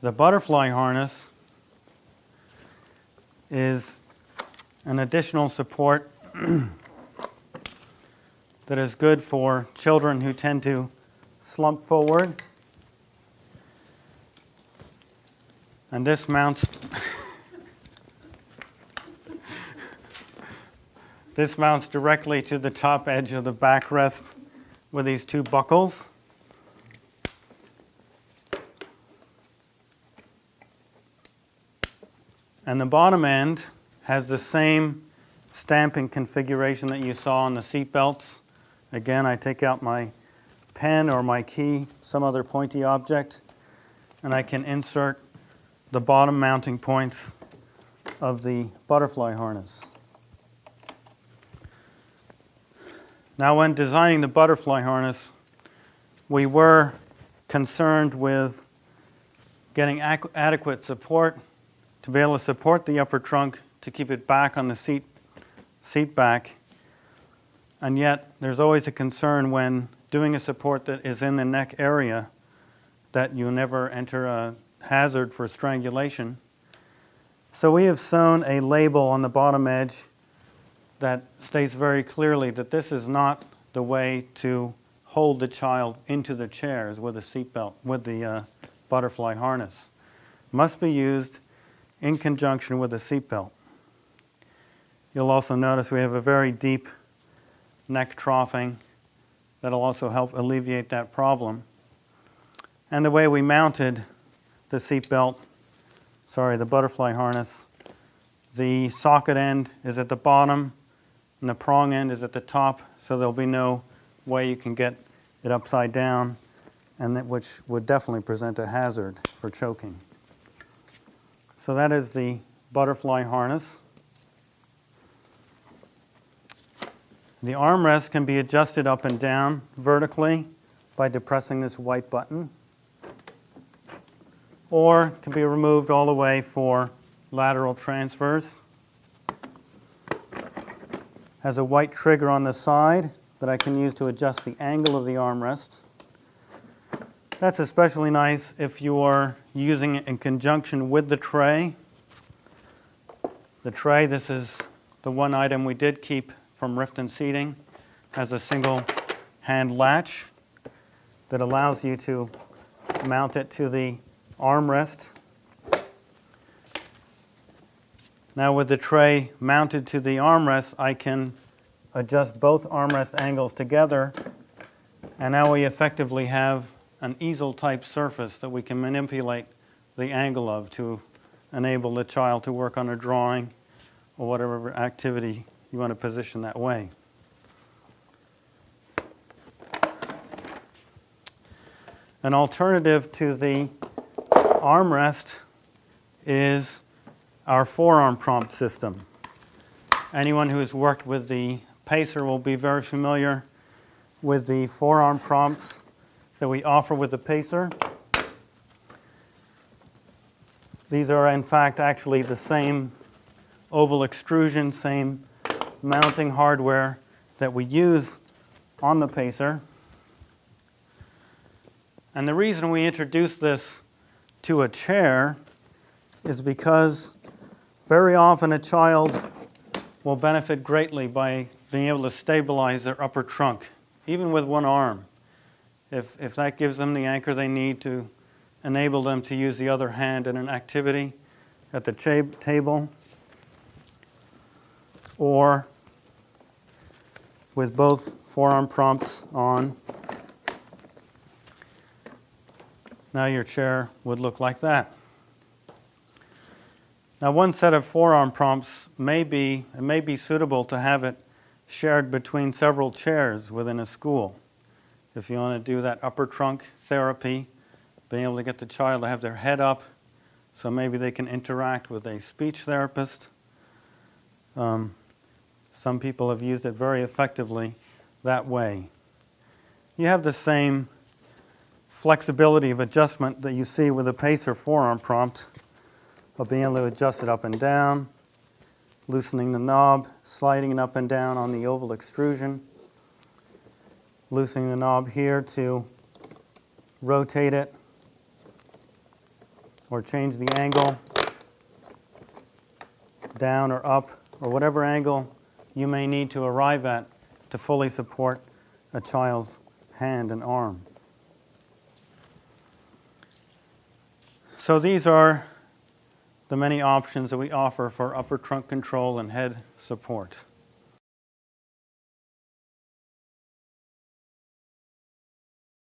The butterfly harness is an additional support that is good for children who tend to slump forward. And this mounts directly to the top edge of the backrest with these two buckles. And the bottom end has the same stamping configuration that you saw on the seat belts. Again, I take out my pen or my key, some other pointy object, and I can insert the bottom mounting points of the butterfly harness. Now, when designing the butterfly harness, we were concerned with getting adequate support to be able to support the upper trunk to keep it back on the seat back. And yet, there's always a concern when doing a support that is in the neck area that you never enter a hazard for strangulation. So we have sewn a label on the bottom edge that states very clearly that this is not the way to hold the child into the chairs with a seatbelt, with the butterfly harness. Must be used in conjunction with a seatbelt. You'll also notice we have a very deep neck troughing that'll also help alleviate that problem. And the way we mounted the seatbelt, the butterfly harness, the socket end is at the bottom and the prong end is at the top, so there'll be no way you can get it upside down, and that which would definitely present a hazard for choking. So that is the butterfly harness. The armrest can be adjusted up and down vertically by depressing this white button, or can be removed all the way for lateral transfers. Has a white trigger on the side that I can use to adjust the angle of the armrest. That's especially nice if you are using it in conjunction with the tray. The tray, this is the one item we did keep from Rifton seating, has a single hand latch that allows you to mount it to the armrest. Now with the tray mounted to the armrest, I can adjust both armrest angles together, and now we effectively have an easel type surface that we can manipulate the angle of to enable the child to work on a drawing or whatever activity you want to position that way. An alternative to the armrest is our forearm prompt system. Anyone who has worked with the pacer will be very familiar with the forearm prompts that we offer with the pacer. These are in fact actually the same oval extrusion, same mounting hardware that we use on the pacer. And the reason we introduced this to a chair is because very often a child will benefit greatly by being able to stabilize their upper trunk, even with one arm. If that gives them the anchor they need to enable them to use the other hand in an activity at the table, or with both forearm prompts on. Now your chair would look like that. Now one set of forearm prompts may be suitable to have it shared between several chairs within a school. If you want to do that upper trunk therapy, being able to get the child to have their head up so maybe they can interact with a speech therapist. Some people have used it very effectively that way. You have the same flexibility of adjustment that you see with a pacer forearm prompt, of being able to adjust it up and down, loosening the knob, sliding it up and down on the oval extrusion, loosening the knob here to rotate it, or change the angle down or up, or whatever angle you may need to arrive at to fully support a child's hand and arm. So these are the many options that we offer for upper trunk control and head support.